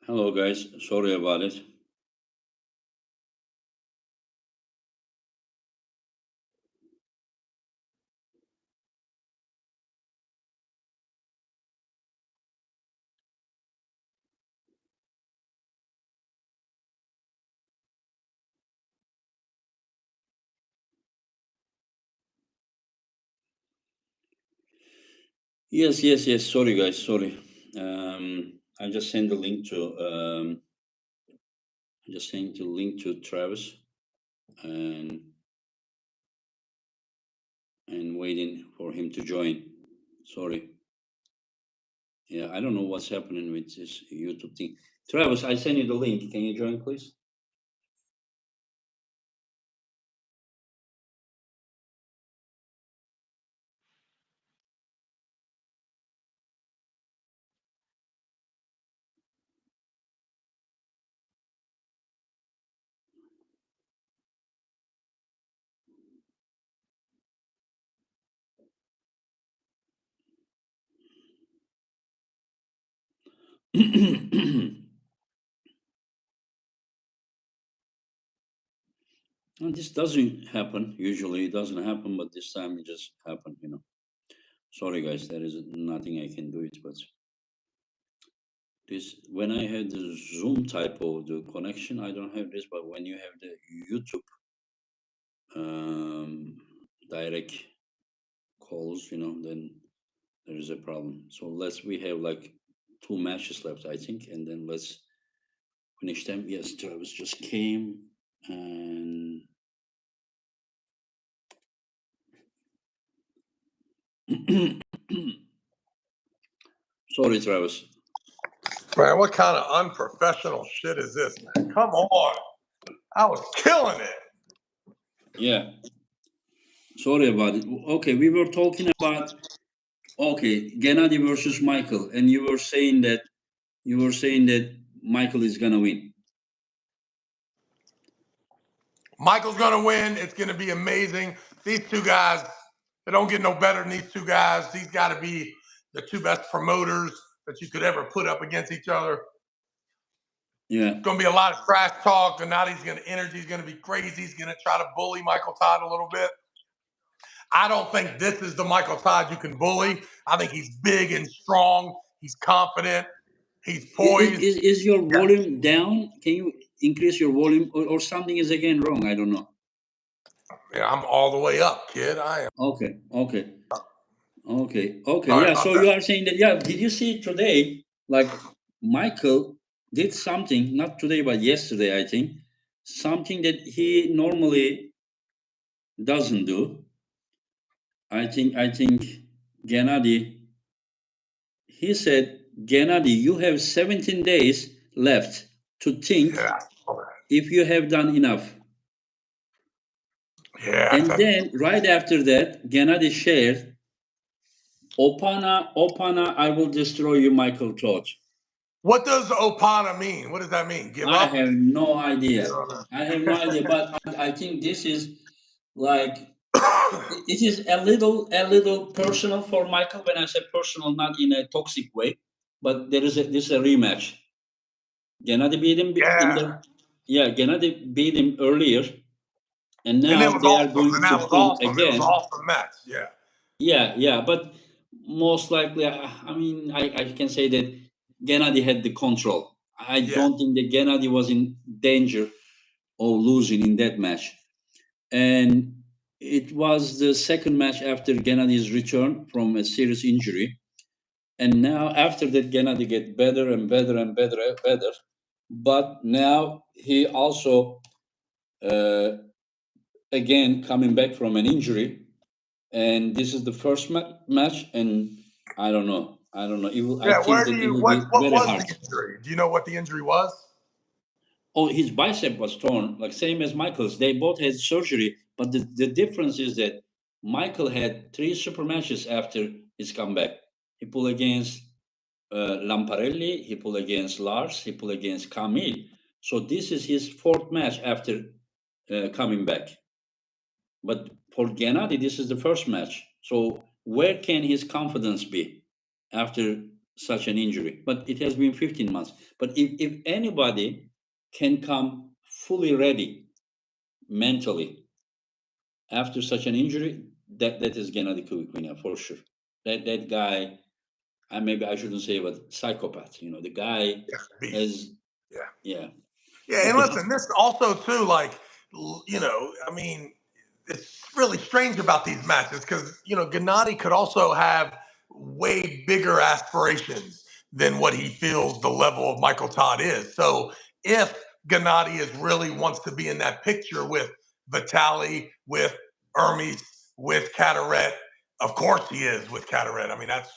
Hello, guys. Sorry about it. Yes. Sorry, guys. Sorry. I just sent the link to Travis and waiting for him to join. Sorry. Yeah, I don't know what's happening with this YouTube thing. Travis, I sent you the link. Can you join, please? And this doesn't happen. Usually it doesn't happen, but this time it just happened. Sorry, guys. There is nothing I can do it, but this when I had the Zoom type of the connection, I don't have this, but when you have the YouTube direct calls, then there is a problem. So we have like 2 matches left, I think, and then let's finish them. Yes, Travis just came, and sorry, Travis. Man, what kind of unprofessional shit is this, man? Come on. I was killing it. Yeah. Sorry about it. Okay, we were talking about Gennady versus Michael, and you were saying that Michael is gonna win. Michael's going to win. It's going to be amazing. These two guys, they don't get no better than these two guys. These got to be the two best promoters that you could ever put up against each other. Yeah. It's going to be a lot of trash talk. Gennady's going to energy is going to be crazy. He's going to try to bully Michael Todd a little bit. I don't think this is the Michael Todd you can bully. I think he's big and strong. He's confident. He's poised. Is your volume down? Can you increase your volume, or something is again wrong? I don't know. Yeah, I'm all the way up, kid. I am. Okay. Sorry Yeah. about So that. you are saying that? Yeah. Did you see today? Like Michael did something, not today but yesterday, I think, something that he normally doesn't do. I think Gennady. He said, Gennady, you have 17 days left to think Yeah. if you have done enough. Yeah. And then right after that, Gennady shared, Opana, I will destroy you, Michael Todd. What does Opana mean? What does that mean? Give I up? have no idea. But I think this is like it is a little personal for Michael. When I say personal, not in a toxic way, but this is a rematch. Gennady beat him Gennady beat him earlier, and now And it was they are awesome. going And to that was think awesome. It was again. an awesome match. Yeah. Yeah, but most likely, I mean, I can say that Gennady had the control. I don't think that Gennady was in danger of losing in that match. And it was the second match after Gennady's return from a serious injury. And now after that, Gennady get better and better and better and better. But now he also again coming back from an injury, and this is the first match, and I don't know. I think that it will be What very was hard. the injury? Do you know what the injury was? Oh, his bicep was torn, like same as Michael's. They both had surgery, but the difference is that Michael had 3 super matches after his comeback. He pulled against Lamparelli, he pulled against Lars, he pulled against Camille. So this is his 4th match after coming back. But for Gennady, this is the first match. So where can his confidence be after such an injury, but it has been 15 months. But if anybody can come fully ready mentally after such an injury, that is Gennady Kubikwina for sure. That guy, maybe I shouldn't say, but psychopath. The guy Beast. has, Yeah. yeah. Yeah, and listen, this also too, like, I mean, it's really strange about these matches because Gennady could also have way bigger aspirations than what he feels the level of Michael Todd is. So if Gennady is really wants to be in that picture with Vitali, with Hermes, with Cataret, of course he is with Cataret. I mean, that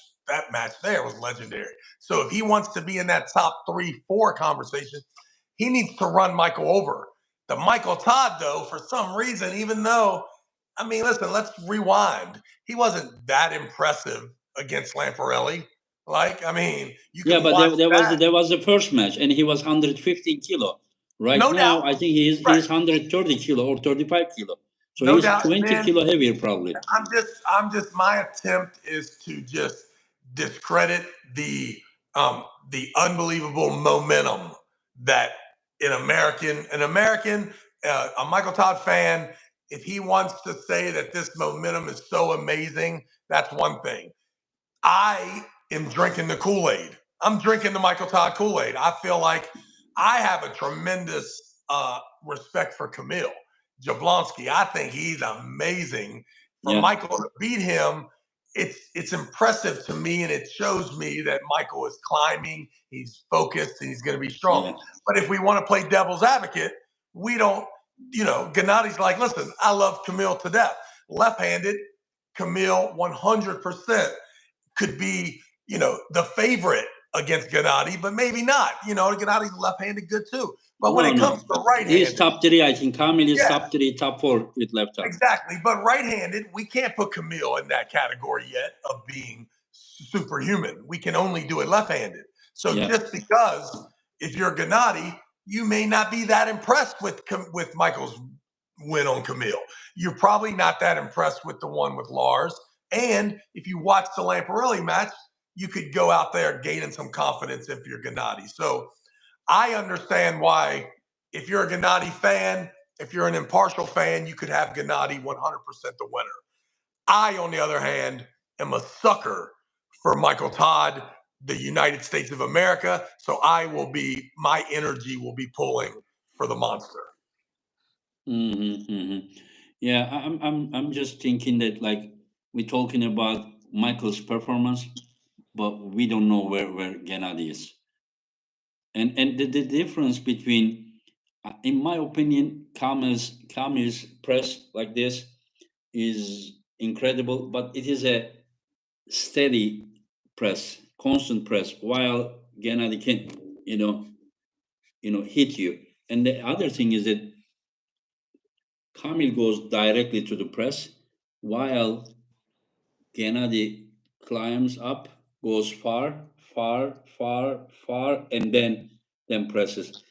match there was legendary. So if he wants to be in that top 3-4 conversation, he needs to run Michael over. The Michael Todd, though, for some reason, even though, I mean, listen, let's rewind. He wasn't that impressive against Lamparelli. Like, I mean, you Yeah, can but watch that. there was the first match, and he was 115 kilo. Right No now, doubt. I think Right. he's 130 kilo or 35 kilo. So No he's doubt. 20 Then kilo heavier probably. my attempt is to just discredit the unbelievable momentum that a Michael Todd fan, if he wants to say that this momentum is so amazing, that's one thing. I am drinking the Kool-Aid. I'm drinking the Michael Todd Kool-Aid. I feel like I have a tremendous respect for Camille Jablonski. I think he's amazing. For Yeah. Michael to beat him, it's impressive to me, and it shows me that Michael is climbing. He's focused, and he's going to be strong. Yeah. But if we want to play devil's advocate, we don't. Gennady's like, listen, I love Camille to death. Left-handed, Camille 100% could be, the favorite against Gennady, but maybe not. Gennady's left-handed good too. But when it comes to right-handed, he's top 3. I think Kamil is Yeah. top 3, top 4 with left hand. Exactly. But right-handed, we can't put Camille in that category yet of being superhuman. We can only do it left-handed. So Yeah. just because if you're Gennady, you may not be that impressed with Michael's win on Camille. You're probably not that impressed with the one with Lars. And if you watch the Lamparelli match, you could go out there gaining some confidence if you're Gennady. So I understand why, if you're a Gennady fan, if you're an impartial fan, you could have Gennady 100% the winner. I, on the other hand, am a sucker for Michael Todd, the United States of America. So my energy will be pulling for the monster. Yeah, I'm just thinking that, like, we're talking about Michael's performance, but we don't know where Gennady is. And the difference between, in my opinion, Kamil's press like this is incredible, but it is a steady press, constant press, while Gennady can, hit you. And the other thing is that Kamil goes directly to the press, while Gennady climbs up, goes far, far, far, far, and then presses.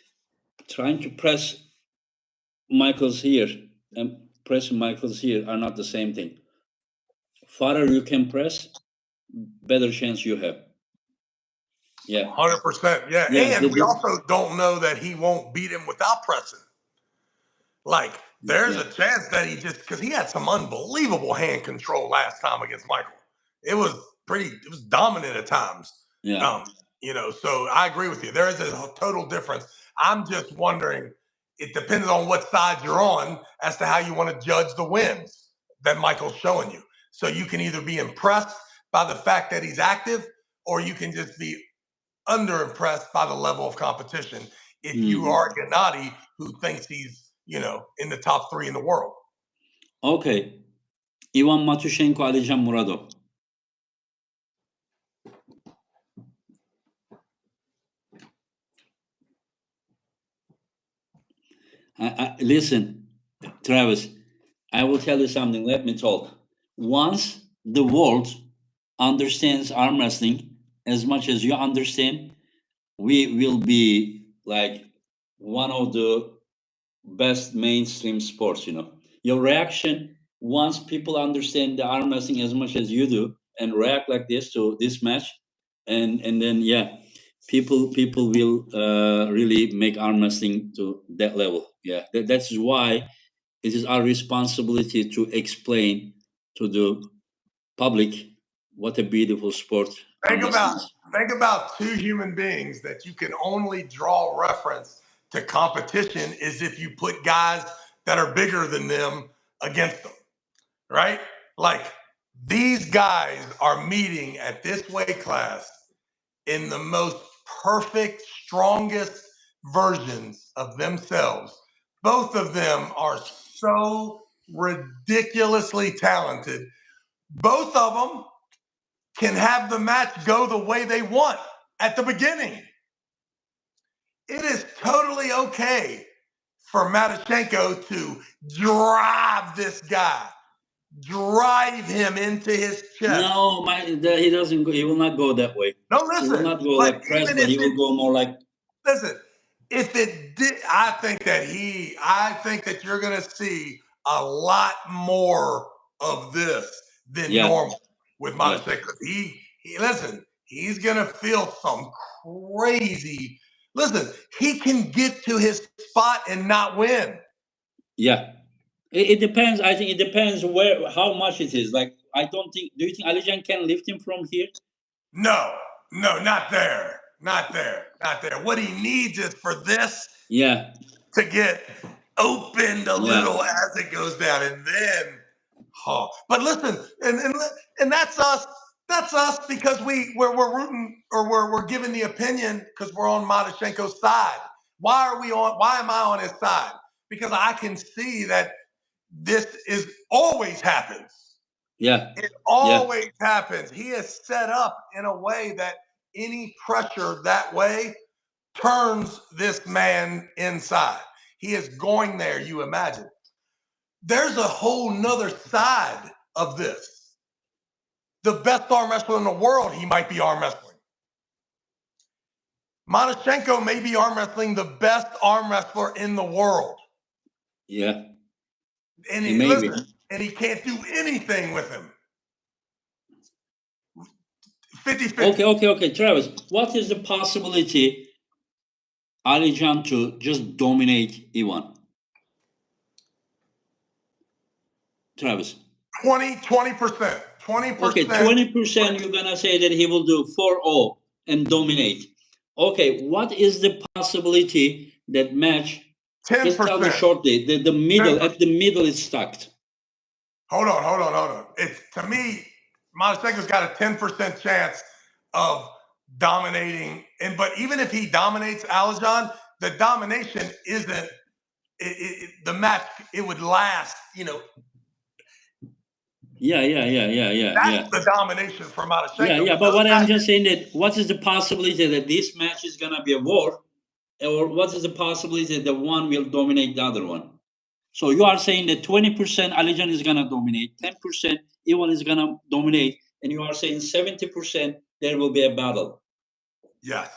Trying to press Michaels here and press Michaels here are not the same thing. Farther you can press, better chance you have. Yeah. 100%. Yeah. And we also don't know that he won't beat him without pressing. Like, there's a chance that because he had some unbelievable hand control last time against Michael. It was dominant at times. Yeah. So I agree with you. There is a total difference. I'm just wondering, it depends on what side you're on as to how you want to judge the wins that Michael's showing you. So you can either be impressed by the fact that he's active, or you can just be underimpressed by the level of competition if you are Gennady, who thinks he's, in the top 3 in the world. Okay. Ivan Matushenko, Alijan Muradov. Listen, Travis, I will tell you something. Let me talk. Once the world understands arm wrestling as much as you understand, we will be like one of the best mainstream sports. Your reaction, once people understand the arm wrestling as much as you do and react like this to this match, and then people will really make arm wrestling to that level. That's why it is our responsibility to explain to the public what a beautiful sport arm wrestling is. Think about two human beings that you can only draw reference to competition is if you put guys that are bigger than them against them, right? Like these guys are meeting at this weight class in the most perfect, strongest versions of themselves. Both of them are so ridiculously talented. Both of them can have the match go the way they want at the beginning. It is totally okay for Matyshenko to drive this guy, drive him into his chest. No, he doesn't go. He will not go that way. No, He will listen. not go But like press, even but if he will it, go more like. listen, if it did, I think that you're going to see a lot more of this than normal with Matyshenko. Listen, he's going to feel some crazy. Listen, he can get to his spot and not win. Yeah. It depends. I think it depends how much it is. Like, I don't think. Do you think Alijan can lift him from here? No, not there. Not there. Not there. What he needs is for this to get opened a little as it goes down. And then, but listen, and that's us. That's us because we're rooting or we're giving the opinion because we're on Matyshenko's side. Why am I on his side? Because I can see that this is always happens. It always happens. He is set up in a way that any pressure that way turns this man inside. He is going there, you imagine. There's a whole nother side of this. The best arm wrestler in the world, he might be arm wrestling. Matyshenko may be arm wrestling the best arm wrestler in the world. Yeah. And he can't do anything with him. 50-50. Okay, Travis. What is the possibility Alijan to just dominate Ivan? Travis. 20%. 20%. Okay, 20% you're gonna say that he will do 4-0 and dominate. Okay, what is the possibility that match? 10%. Just tell me shortly. The middle 10%. At the middle is stuck. Hold on. It's to me, Matyshenko's got a 10% chance of dominating. But even if he dominates Alijan, the domination isn't the match. It would last, That's the domination for Matyshenko. Yeah. But what I'm just saying that what is the possibility that this match is gonna be a war, or what is the possibility that one will dominate the other one? So you are saying that 20% Alijan is gonna dominate, 10% Ivan is gonna dominate, and you are saying 70% there will be a battle. Yes.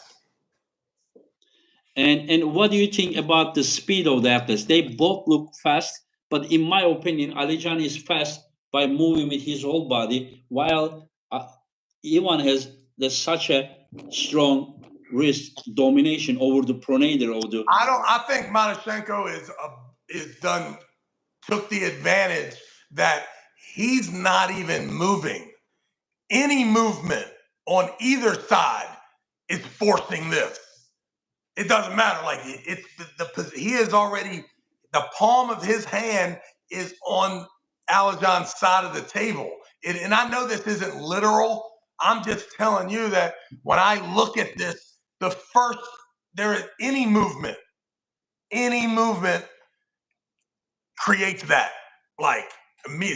And what do you think about the speed of the athletes? They both look fast, but in my opinion, Alijan is fast by moving with his whole body, while Ivan has such a strong wrist domination over the pronator of the. I think Matyshenko took the advantage that he's not even moving. Any movement on either side is forcing this. It doesn't matter. Like he is already, the palm of his hand is on Alijan's side of the table. And I know this isn't literal. I'm just telling you that when I look at this, there is any movement creates that.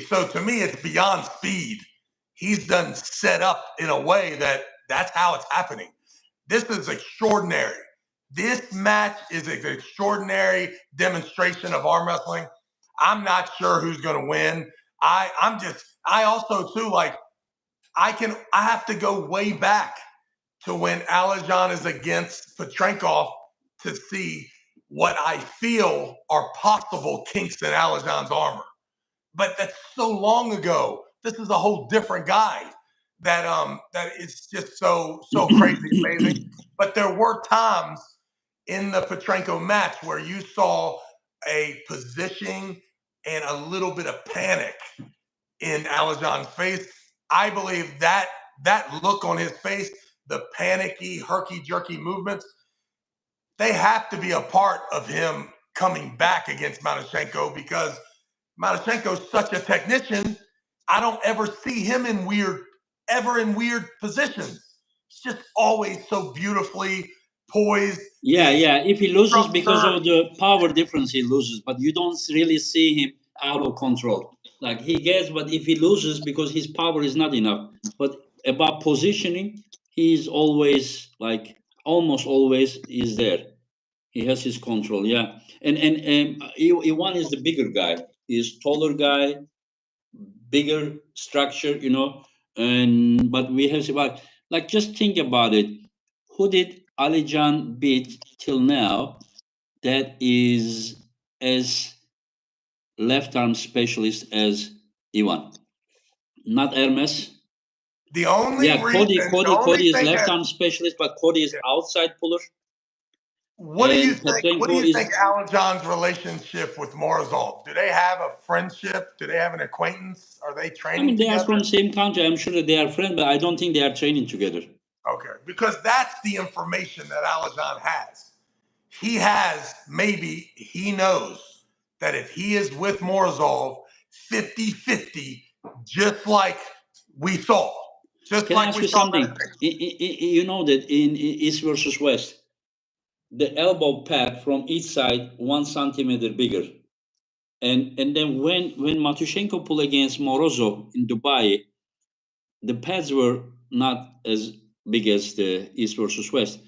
So to me, it's beyond speed. He's done set up in a way that's how it's happening. This is extraordinary. This match is an extraordinary demonstration of arm wrestling. I'm not sure who's going to win. I also too, I have to go way back to when Alijan is against Petrenko to see what I feel are possible kinks in Alijan's armor. But that's so long ago. This is a whole different guy. that it's just so crazy amazing. But there were times in the Petrenko match where you saw a positioning and a little bit of panic in Alajan's face. I believe that look on his face, the panicky, herky-jerky movements, they have to be a part of him coming back against Matyshenko, because Matyshenko's such a technician. I don't ever see him in weird positions. It's just always so beautifully poised. Yeah. If he loses because of the power difference, he loses, but you don't really see him out of control. Like he gets, but if he loses because his power is not enough. But about positioning, he's always like almost always is there. He has his control. Yeah, and Iwan is the bigger guy. He's taller guy, bigger structure, and but we have like just think about it. Who did Alijan beat till now that is as left arm specialist as Ivan? Not Hermes. The only Cody is left arm specialist, but Cody is outside puller. What do you think Alijan's relationship with Morozov? Do they have a friendship? Do they have an acquaintance? Are they training together? They are from the same country. I'm sure that they are friends, but I don't think they are training together. Okay, because that's the information that Alijan has. He knows that if he is with Morozov 50-50, just like we saw. Can I ask you something? You know that in East versus West, the elbow pad from each side 1 centimeter bigger. And then when Matyshenko pulled against Morozov in Dubai, the pads were not as big as the East versus West.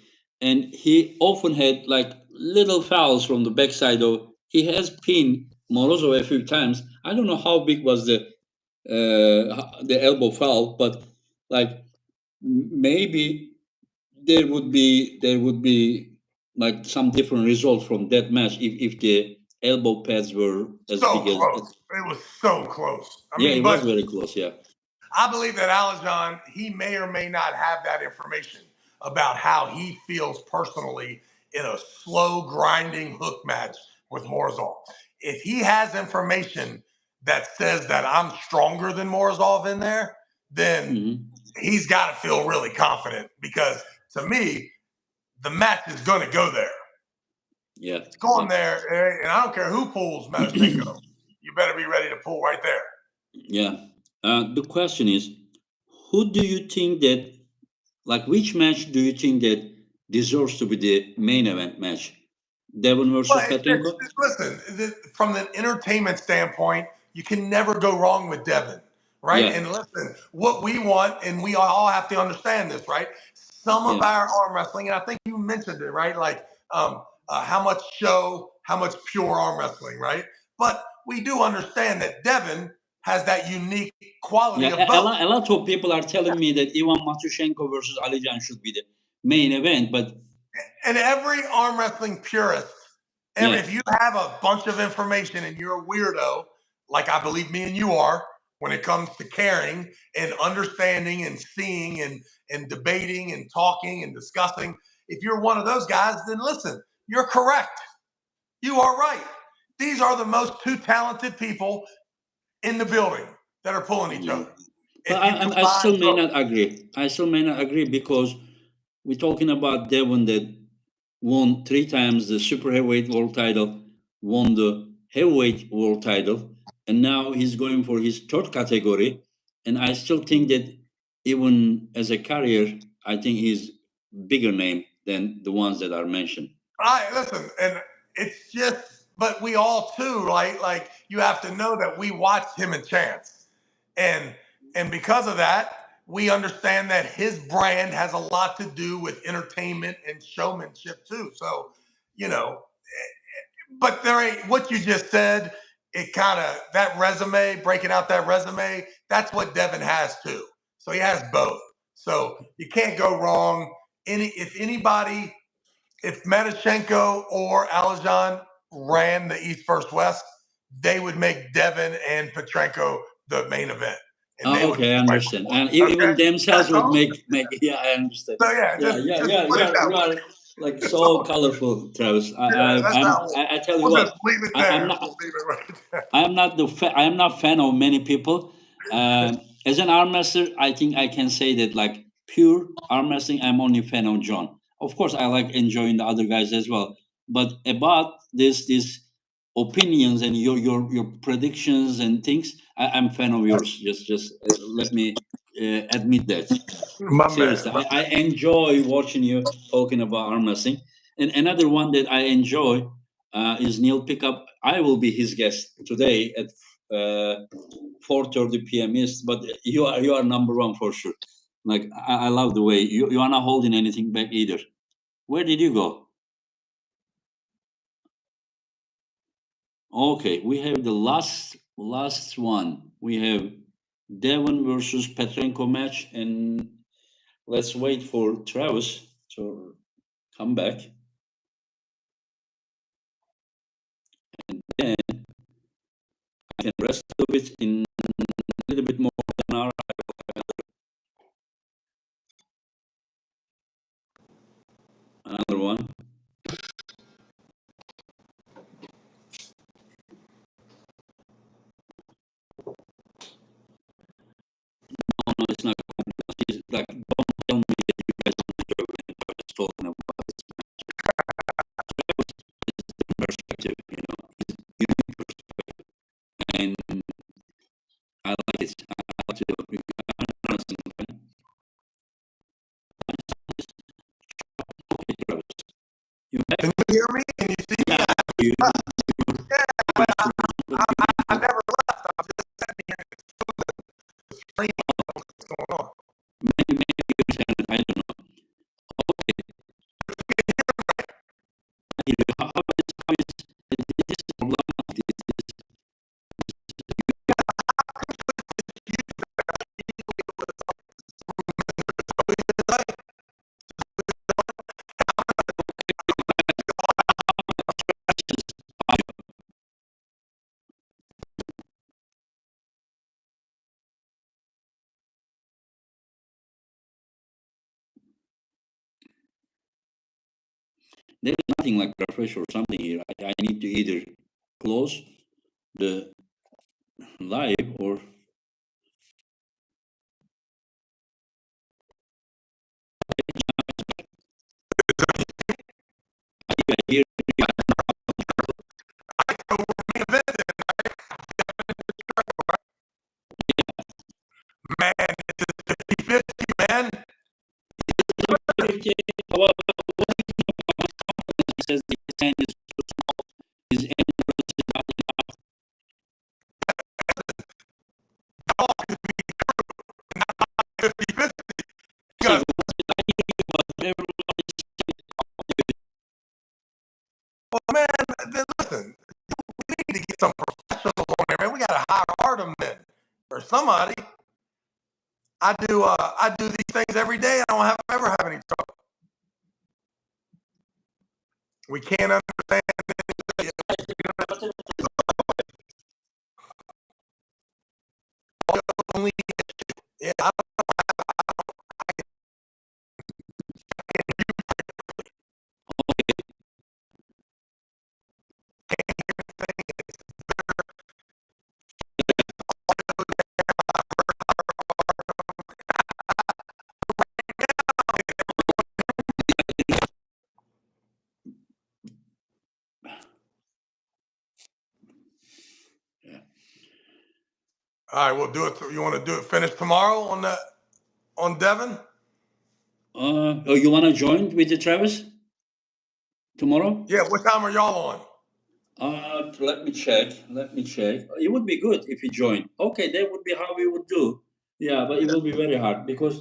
And he often had like little fouls from the backside. He has pinned Morozov a few times. I don't know how big was the elbow foul, but like maybe there would be like some different results from that match if the elbow pads were as big as it was so close. It was very close. Yeah, I believe that Alijan, he may or may not have that information about how he feels personally in a slow grinding hook match with Morozov. If he has information that says that I'm stronger than Morozov in there, then he's got to feel really confident, because to me, the match is going to go there. Yeah, it's going there, and I don't care who pulls Matyshenko. You better be ready to pull right there. Yeah. The question is, who do you think that, like, which match do you think that deserves to be the main event match? Devin versus Petrenko? Listen, from the entertainment standpoint, you can never go wrong with Devin, right? Yeah. And listen, what we want, and we all have to understand this, right? Some of our arm wrestling, and I think you mentioned it, right? Like how much show, how much pure arm wrestling, right? But we do understand that Devin has that unique quality of both. A lot of people are telling me that Ivan Matyshenko versus Alijan should be the main event, but and every arm wrestling purist, if you have a bunch of information and you're a weirdo, like I believe me and you are, when it comes to caring and understanding and seeing and debating and talking and discussing, if you're one of those guys, then listen, you're correct. You are right. These are the most two talented people in the building that are pulling each other. But I still may not agree. I still may not agree, because we're talking about Devin that won 3 times the super heavyweight world title, won the heavyweight world title, and now he's going for his 3rd category. And I still think that even as a career, I think he's bigger name than the ones that are mentioned. Listen, and it's just, but we all too, right? Like, you have to know that we watched him in Chance, and because of that, we understand that his brand has a lot to do with entertainment and showmanship too. So, but there ain't, what you just said, it kind of, that resume, breaking out that resume, that's what Devin has too. So he has both. So you can't go wrong. If Matyshenko or Alijan ran the East versus West, they would make Devin and Petrenko the main event. and they would Okay, I fight. understand. And Okay, even themselves that's would all. make. Yeah, I understand. So yeah, Yeah, yeah, just yeah. put it that You way. are like so So colorful, Travis. yeah, that's how I tell you we'll just what, leave it I'm there. not. We'll leave it right there. I am not I am not fan of many people. As an arm wrestler, I think I can say that like pure arm wrestling, I'm only fan of John. Of course, I like enjoying the other guys as well. But about these opinions and your predictions and things, I'm fan of yours. Just let me admit that. My man, Seriously, my I enjoy watching you talking about arm wrestling. And another one that I enjoy is Neil Pickup. I will be his guest today at 4:30 p.m. East. But you are number one for sure. Like I love the way you are not holding anything back either. Where did you go? Okay, we have the last one. We have Devin versus Petrenko match, and let's wait for Travis to come back. Then and the rest of it in a little bit more than an hour. Another one. No, no, it's not. It's like, don't tell me that you guys don't enjoy when I'm just talking about this perspective, it's unique perspective, and I like it. I like to understand. Okay, Travis, you can back? you hear me? Can you see me? Yeah, you. Yeah, but I never left. I'm just sitting here screaming what's going on. Maybe you said it. I don't know. Okay, how is this problem? There is nothing like refresh or something here. I need to either close the live or here. So we're being invented, man. It's a 50-50, man. He says the hand is too small. His end is not enough. All is 50-50. See, Because, well, man, listen, we need to get some professionals on there, man. We got to hire Artem men or somebody. I do these things every day. I don't ever have any trouble. We can't understand. Only, yeah, I All right, we'll do it. You want to do it? Finish tomorrow on Devin? oh, you want to join with the Travis tomorrow? Yeah. What time are y'all on? Let me check. Let me check. It would be good if you join. Okay, that would be how we would do. Yeah, but it will be very hard because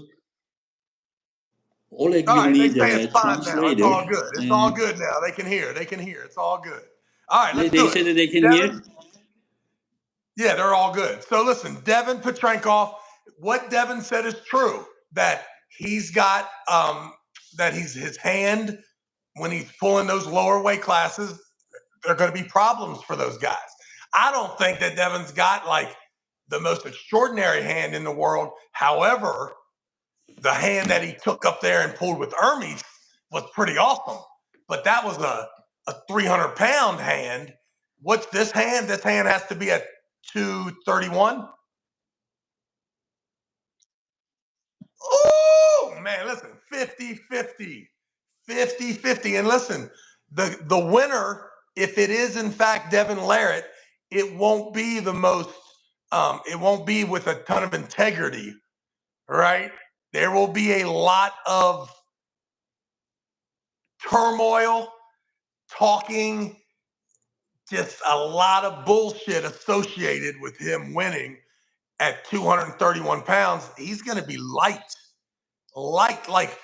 Oleg All will right. They need say a it's fine now. It's translator, all good. It's all and good now. They can hear. They can hear. It's all good. All right. Let's they do it. say that they can hear. Devin. Yeah, they're all good. So listen, Devin Petrenko, what Devin said is true. That he's got that he's his hand when he's pulling those lower weight classes, there are going to be problems for those guys. I don't think that Devin's got like the most extraordinary hand in the world. However, the hand that he took up there and pulled with Hermes was pretty awesome. But that was a 300-pound hand. What's this hand? This hand has to be at 231. Oh, man, listen, 50-50. 50-50. And listen, the winner, if it is in fact Devin Larratt, it won't be the most, it won't be with a ton of integrity, right? There will be a lot of turmoil, talking, just a lot of bullshit associated with him winning at 231 pounds. He's going to be light. Like,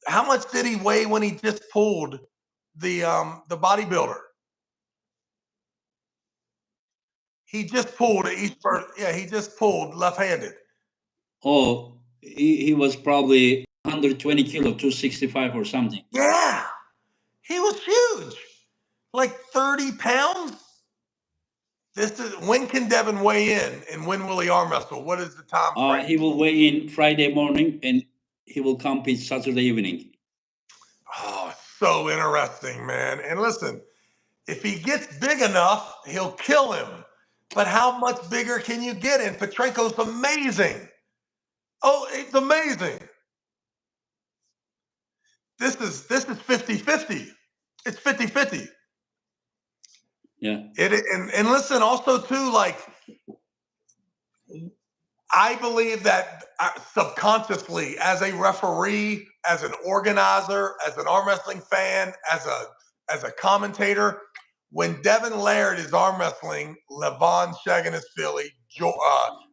how much did he weigh when he just pulled the bodybuilder? He just pulled he just pulled left-handed. Oh, he was probably 120 kilo, 265 or something. Yeah, he was huge, like 30 pounds. When can Devin weigh in, and when will he arm wrestle? What is the time frame? He will weigh in Friday morning, and he will compete Saturday evening. Oh, so interesting, man. And listen, if he gets big enough, he'll kill him. But how much bigger can you get? And Petrenko's amazing. Oh, it's amazing. This is 50-50. It's 50-50. Yeah. And listen, also too, like, I believe that subconsciously, as a referee, as an organizer, as an arm wrestling fan, as a commentator, when Devin Larratt is arm wrestling Levon Shaganasvili,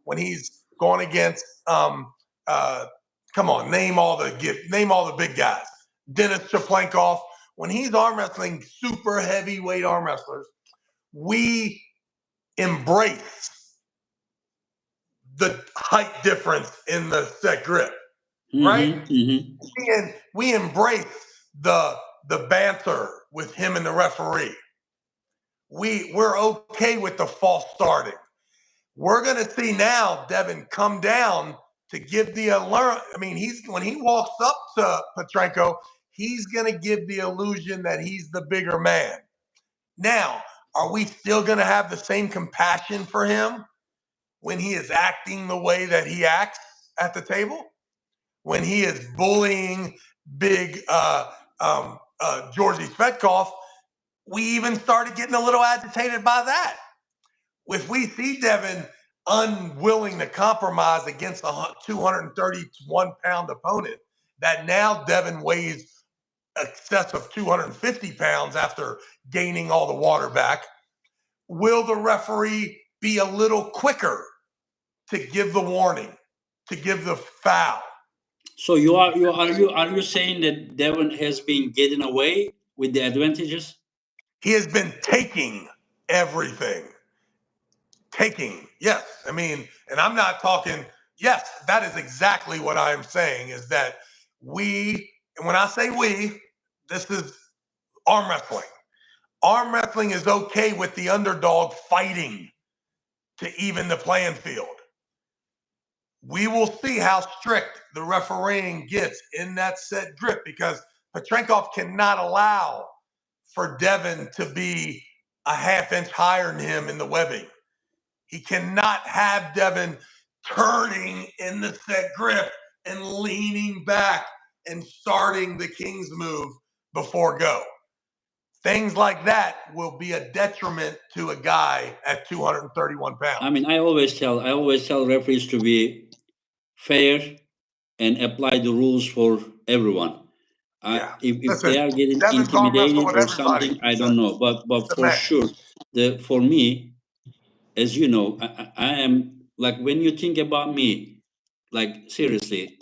when he's going against come on, name all the big guys. Dennis Chaplankov, when he's arm wrestling super heavyweight arm wrestlers, we embrace the height difference in the set grip, right? Mm-hmm. We embrace the banter with him and the referee. We're okay with the false starting. We're going to see now Devin come down to give the alert. I mean, when he walks up to Petrenko, he's going to give the illusion that he's the bigger man. Now, are we still going to have the same compassion for him when he is acting the way that he acts at the table? When he is bullying big Georgie Svetkov, we even started getting a little agitated by that. If we see Devin unwilling to compromise against a 231-pound opponent, that now Devin weighs excess of 250 pounds after gaining all the water back, will the referee be a little quicker to give the warning, to give the foul? So are you saying that Devin has been getting away with the advantages? He has been taking everything. Taking, yes. I mean, and I'm not talking, yes, that is exactly what I am saying, is that and when I say we, this is arm wrestling. Arm wrestling is okay with the underdog fighting to even the playing field. We will see how strict the refereeing gets in that set grip, because Petrenko cannot allow for Devin to be a half-inch higher than him in the webbing. He cannot have Devin turning in the set grip and leaning back and starting the King's move before go. Things like that will be a detriment to a guy at 231 pounds. I mean, I always tell referees to be fair and apply the rules for everyone. If they are getting Devin's intimidated or everybody, something, I don't know. But for sure, for me, as you know, I am, like, when you think about me, like, seriously,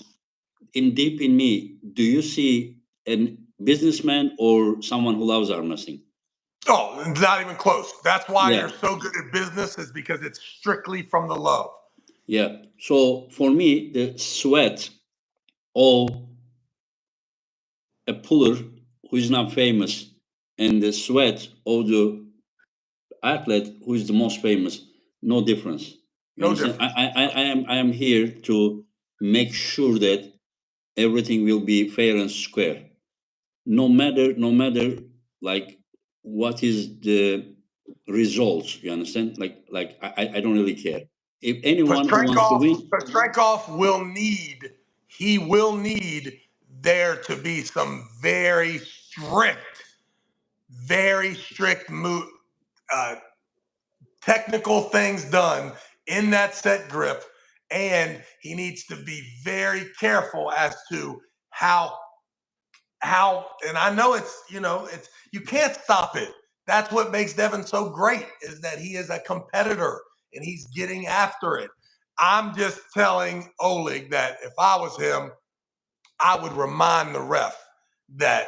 deep in me, do you see a businessman or someone who loves arm wrestling? Oh, not even close. That's why you're so good at business, is because it's strictly from the love. Yeah. So for me, the sweat of a puller who is not famous and the sweat of the athlete who is the most famous, no difference. You understand? I am here to make sure that everything will be fair and square. No matter like what is the results. You understand? Like I don't really care. If anyone who wants to win, Petrenko will need there to be some very strict technical things done in that set grip, and he needs to be very careful as to how and I know it's you can't stop it. That's what makes Devin so great, is that he is a competitor and he's getting after it. I'm just telling Oleg that if I was him, I would remind the ref that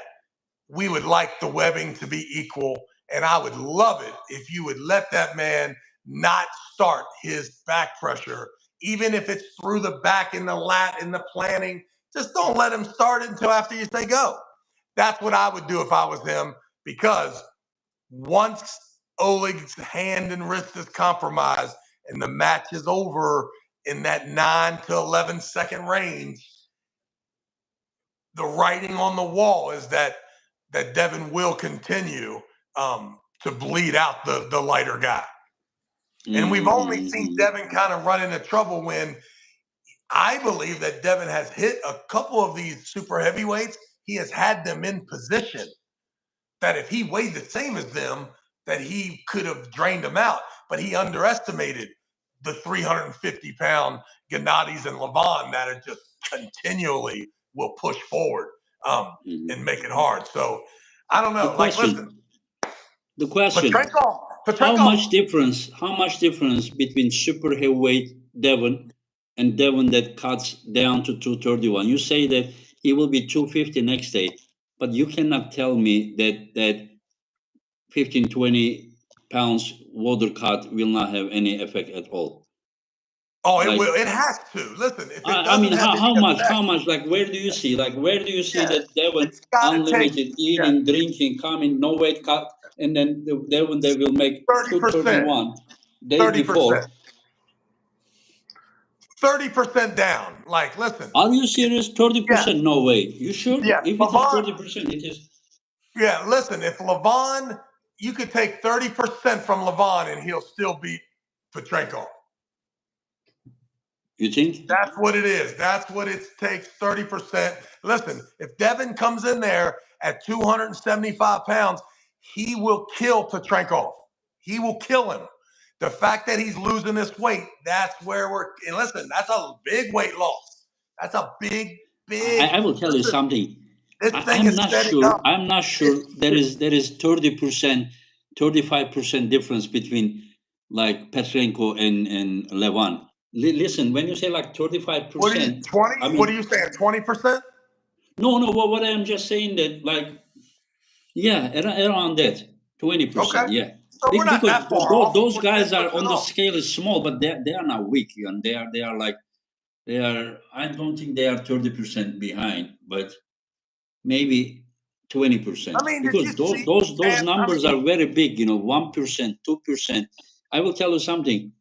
we would like the webbing to be equal, and I would love it if you would let that man not start his back pressure, even if it's through the back in the lat in the planning. Just don't let him start it until after you say go. That's what I would do if I was him, because once Oleg's hand and wrist is compromised and the match is over in that 9 to 11 second range, the writing on the wall is that Devin will continue to bleed out the lighter guy. And we've only seen Devin kind of run into trouble when I believe that Devin has hit a couple of these super heavyweights. He has had them in position that if he weighed the same as them, that he could have drained them out. But he underestimated the 350-pound Gennadys and Levon that are just continually will push forward and make it hard. So I don't know. The question: Petrenko, how much difference between super heavyweight Devin and Devin that cuts down to 231? You say that he will be 250 next day, but you cannot tell me that 15, 20 pounds water cut will not have any effect at all. Oh, it will. It has to. Listen, if it I mean, how much? effect, how much? Like, where do you see? Like, where do you see that Devin unlimited eating, drinking, coming, no weight cut, and then Devin they will make 231 day before. 30% down. Like, listen. Are you serious? 30%? No way. You sure? Yeah. If it is 30%, it is. Yeah, listen, if Levon, you could take 30% from Levon and he'll still beat Petrenko. You think? That's what it is. That's what it takes, 30%. Listen, if Devin comes in there at 275 pounds, he will kill Petrenko. He will kill him. The fact that he's losing this weight, that's where and listen, that's a big weight loss. That's a big. I will tell you something. I'm not sure there is 30%, 35% difference between like Petrenko and Levon. Listen, when you say like 35%, what are you saying? 20%? No. What I'm just saying that like, yeah, around that 20%. Okay. Yeah. So we're not that far off. Those guys are on the scale is small, but they are not weak, and they are like they are. I don't think they are 30% behind, but maybe 20%. I mean, because those numbers are very big. 1%, 2%. I will tell you something.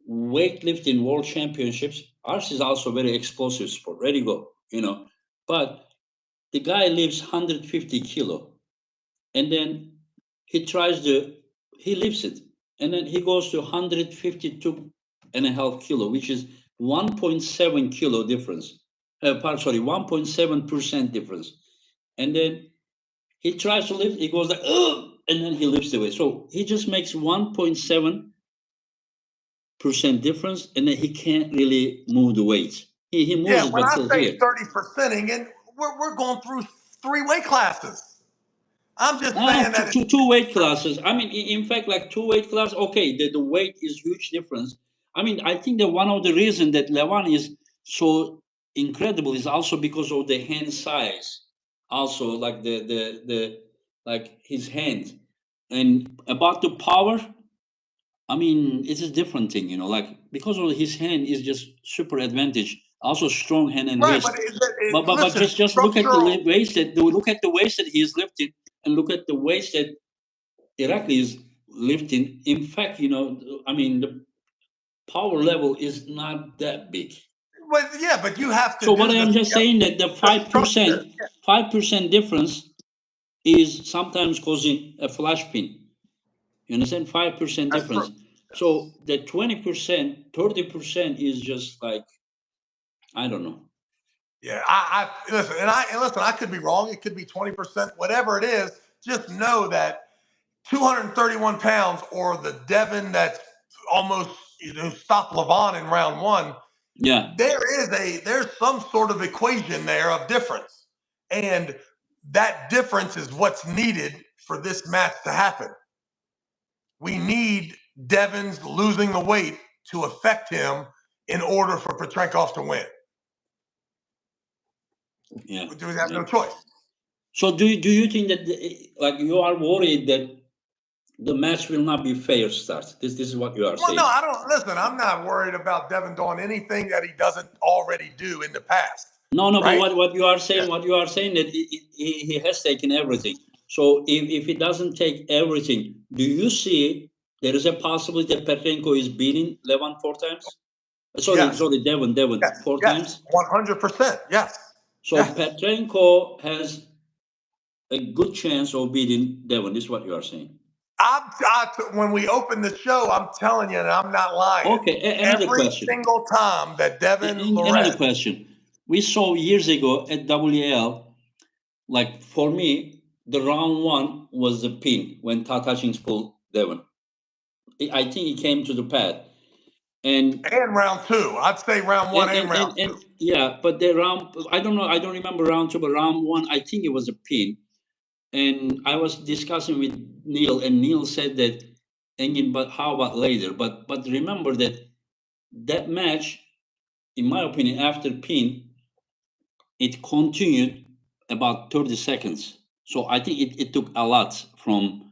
Weightlifting world championships, ours is also very explosive sport. Ready, go. But the guy lifts 150 kilo, and then he lifts it, and then he goes to 152.5 kilo, which is 1.7 kilo difference. 1.7% difference. And then he tries to lift, he goes like, ugh, and then he lifts the weight. So he just makes 1.7% difference, and then he can't really move the weight. He moves it, when but I still say here. 30%ing, and we're going through 3 weight classes. I'm just saying that two weight classes. I mean, in fact, like 2 weight classes. Okay, the weight is huge difference. I mean, I think that one of the reasons that Levon is so incredible is also because of the hand size. Also, like the like his hand, and about the power. I mean, it's a different thing, like because of his hand is just super advantage. Also strong hand and wrist. But just look at the waist that he is lifting, and look at the waist that Irakli is lifting. In fact, I mean, power level is not that big. But you have to. So what I am just saying that the 5% difference is sometimes causing a flash pin. You understand? 5% difference. So the 20%, 30% is just like, I don't know. Yeah, I listen, and I could be wrong. It could be 20%, whatever it is. Just know that 231 pounds, or the Devin that's almost stopped Levon in round one. Yeah, there's some sort of equation there of difference, and that difference is what's needed for this match to happen. We need Devin's losing the weight to affect him in order for Petrenko to win. yeah. We have no choice. So do you think that like you are worried that the match will not be fair start? This is what you are saying. No, I don't. Listen, I'm not worried about Devin doing anything that he doesn't already do in the past. No, right? But what you are saying, that he has taken everything. So if he doesn't take everything, do you see there is a possibility that Petrenko is beating Levon 4 times? Sorry, Devin, yes. 4 times? 100%, yes. So yes. Petrenko has a good chance of beating Devin. This is what you are saying. When we open the show, I'm telling you, and I'm not lying. Okay, another question. Every single time that Devin another question. We saw years ago at WL, like for me, the round one was the pin when Todd Hutchings pulled Devin. I think he came to the pad. And round two. I'd say round one and round two. Yeah, but the round, I don't know, I don't remember round two, but round one, I think it was a pin. And I was discussing with Neil, and Neil said that, Engin, but how about later? But remember that match, in my opinion, after pin, it continued about 30 seconds. So I think it took a lot from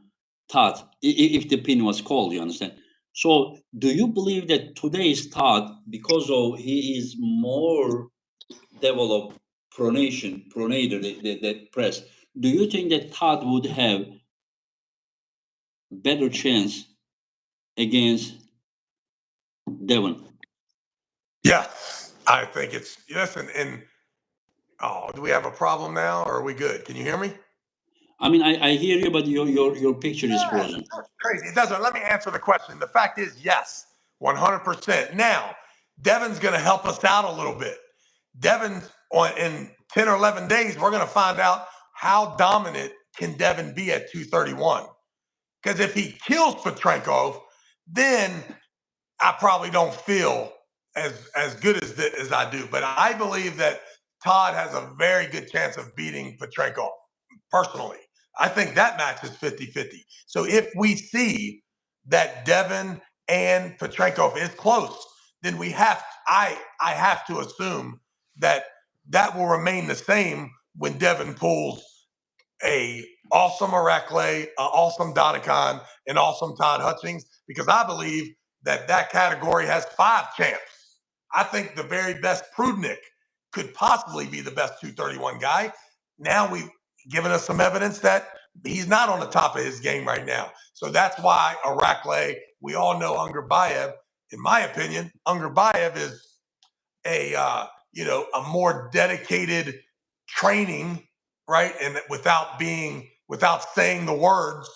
Todd, if the pin was called, you understand? So do you believe that today's Todd, because of he is more developed pronator, that press, do you think that Todd would have better chance against Devin? Yeah, I think it's, listen, and do we have a problem now, or are we good? Can you hear me? I mean, I hear you, but your picture is frozen. Crazy. It doesn't. Let me answer the question. The fact is, yes, 100%. Now, Devin's going to help us out a little bit. Devin's in 10 or 11 days, we're going to find out how dominant can Devin be at 231. Because if he kills Petrenko, then I probably don't feel as good as I do. But I believe that Todd has a very good chance of beating Petrenko, personally. I think that match is 50-50. So if we see that Devin and Petrenko is close, then I have to assume that will remain the same when Devin pulls a awesome Arakle, awesome Dodicon, and awesome Todd Hutchings, because I believe that category has 5 champs. I think the very best Prudnik could possibly be the best 231 guy. Now we've given us some evidence that he's not on the top of his game right now. So that's why Arakle, we all know Ungerbayev. In my opinion, Ungerbayev is a more dedicated training, right? And without saying the words,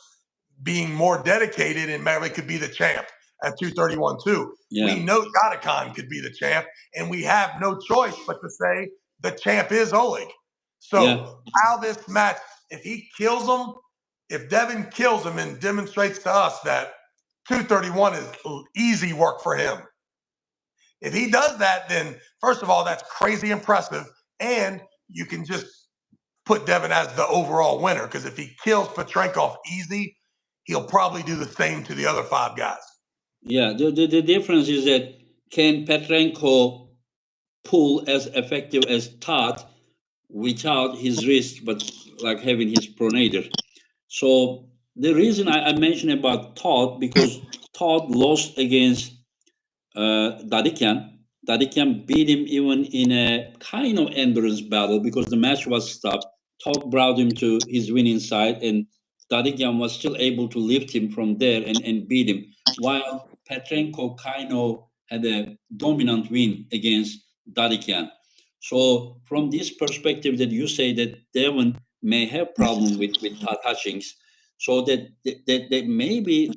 being more dedicated, and maybe could be the champ at 231 too. Yeah. We know Dodicon could be the champ, and we have no choice but to say the champ is Oleg. So how this match, if he kills him, if Devin kills him and demonstrates to us that 231 is easy work for him. If he does that, then first of all, that's crazy impressive. And you can just put Devin as the overall winner, because if he kills Petrenko easy, he'll probably do the same to the other 5 guys. Yeah, the difference is that can Petrenko pull as effective as Todd without his wrist, but like having his pronator? So the reason I mentioned about Todd, because Todd lost against Dadikian. Dadikian beat him even in a kind of endurance battle because the match was stopped. Todd brought him to his winning side, and Dadikian was still able to lift him from there and beat him. While Petrenko kind of had a dominant win against Dadikian. So from this perspective that you say that Devin may have problem with touchings, so that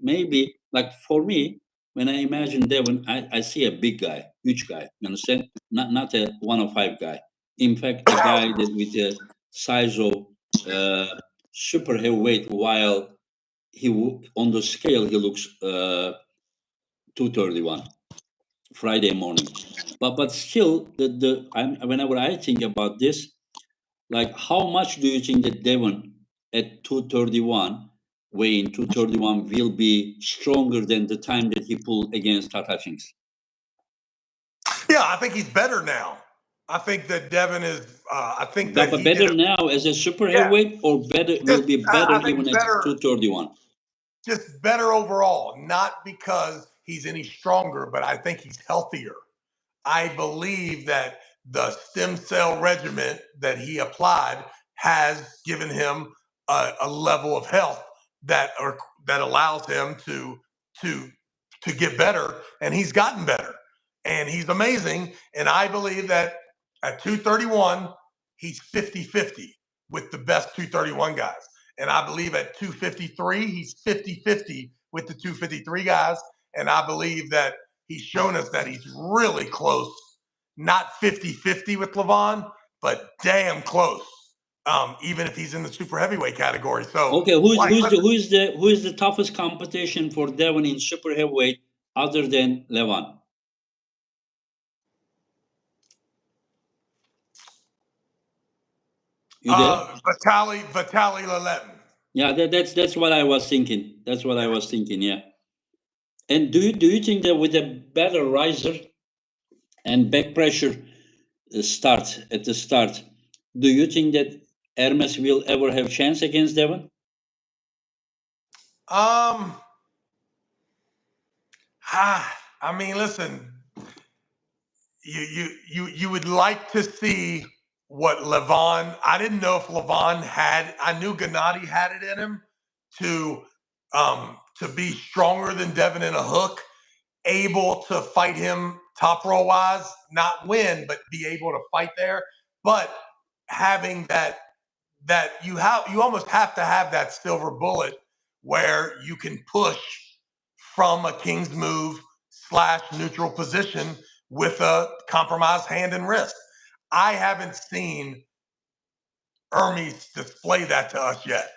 maybe like for me, when I imagine Devin, I see a big guy, huge guy. You understand? Not a 105 guy. In fact, a guy that with a size of uh, super heavyweight, while on the scale he looks 231 Friday morning. But still, whenever I think about this, like how much do you think that Devon at 231, weighing 231, will be stronger than the time that he pulled against Tatachins? Yeah, I think he's better now. I think that Devin is. I think that But he did better it. now as a super Yeah, heavyweight, or better will just be better I think even at better. 231? Just better overall, not because he's any stronger, but I think he's healthier. I believe that the stem cell regimen that he applied has given him a level of health that allows him to to get better, and he's gotten better, and he's amazing. And I believe that at 231, he's 50-50 with the best 231 guys. And I believe at 253, he's 50-50 with the 253 guys. And I believe that he's shown us that he's really close, not 50-50 with Levon, but damn close. Even if he's in the super heavyweight category. So Okay, who is the toughest competition for Devon in super heavyweight other than Levan? You there? Vitaly Laletin. Yeah, that's what I was thinking. That's what I was thinking. Yeah. And do you think that with a better riser and back pressure start at the start, do you think that Hermes will ever have chance against Devon? Um, I mean, listen, you would like to see what Levon. I didn't know if Levon had. I knew Gennady had it in him to be stronger than Devin in a hook, able to fight him Toproll wise, not win, but be able to fight there. But having that you almost have to have that silver bullet where you can push from a king's move / neutral position with a compromised hand and wrist. I haven't seen Hermes display that to us yet.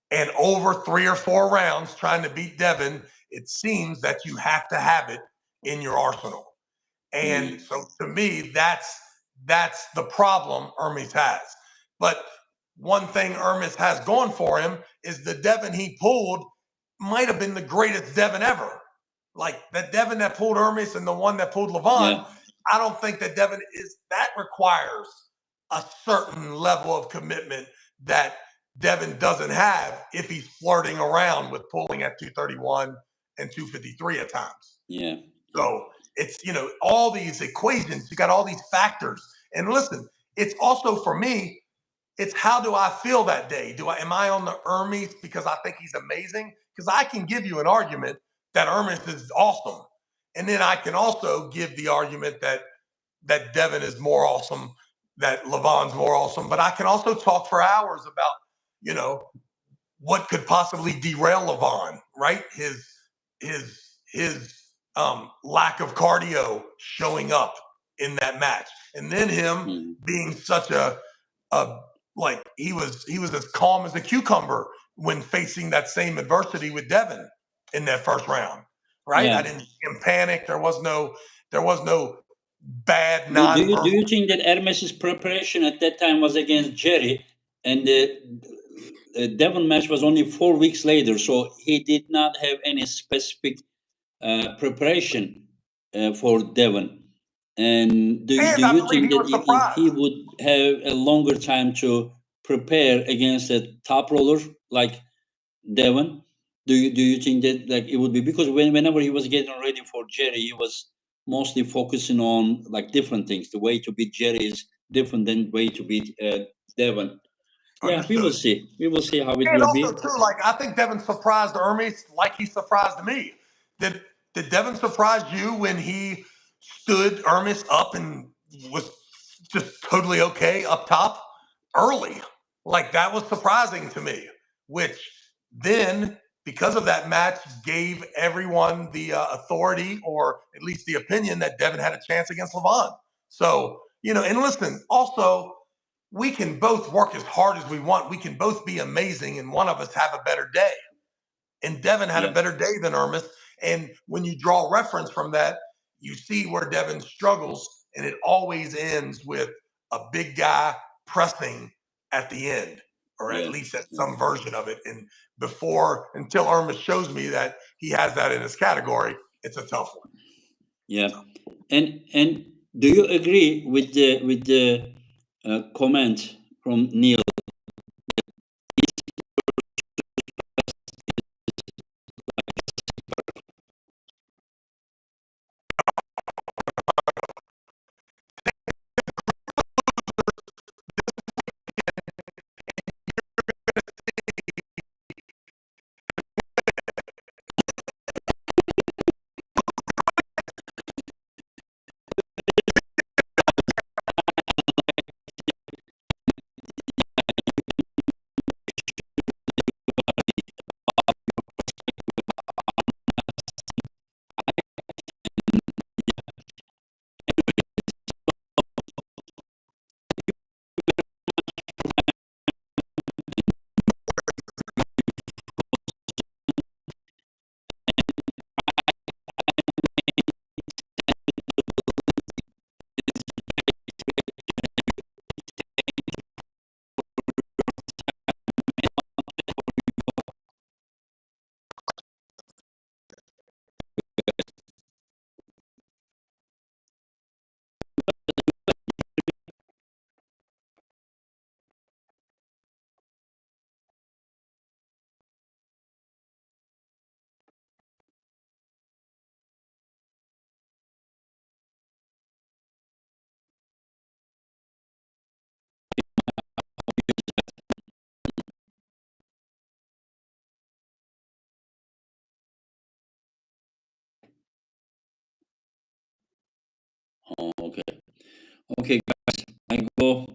And over 3 or 4 rounds trying to beat Devin, it seems that you have to have it in your arsenal. And so to me, that's the problem Hermes has. But one thing Hermes has going for him is the Devin he pulled might have been the greatest Devin ever. Like that Devin that pulled Hermes and the one that pulled Levon, Yeah. I don't think that Devin is that requires a certain level of commitment that Devin doesn't have if he's flirting around with pulling at 231 and 253 at times. Yeah. So it's, all these equations, you got all these factors. And listen, it's also for me, it's how do I feel that day? Am I on the Hermes because I think he's amazing? Because I can give you an argument that Hermes is awesome. And then I can also give the argument that Devin is more awesome, that Levon's more awesome. But I can also talk for hours about, what could possibly derail Levon, right? His lack of cardio showing up in that match, and then him being such a like he was as calm as a cucumber when facing that same adversity with Devin in that first round, right? Yeah. I didn't see him panic. There was no bad Do nonverbal. you think that Hermes's preparation at that time was against Jerry, and the Devon match was only 4 weeks later, so he did not have any specific preparation for Devon? And do And I you believe think he that was if he surprised. would have a longer time to prepare against a top roller like Devon? Do you think that like it would be, because whenever he was getting ready for Jerry, he was mostly focusing on like different things. The way to beat Jerry is different than the way to beat Devon. Yeah, we will Understood. see. We will see how it And will also be. too, like I think Devin surprised Hermes like he surprised me. That Did Devin surprise you when he stood Ermis up and was just totally okay up top early? Like, that was surprising to me, which then, because of that match, gave everyone the authority, or at least the opinion, that Devin had a chance against Levon. So, and listen, also, we can both work as hard as we want. We can both be amazing, and one of us have a better day. And Devin had a better day than Ermis. And when you draw reference from that, you see where Devin struggles, and it always ends with a big guy pressing at the end, or at least at some version of it. And until Ermis shows me that he has that in his category, it's a tough one. Yeah, and do you agree with the comment from Neil? Oh, okay, guys, I go.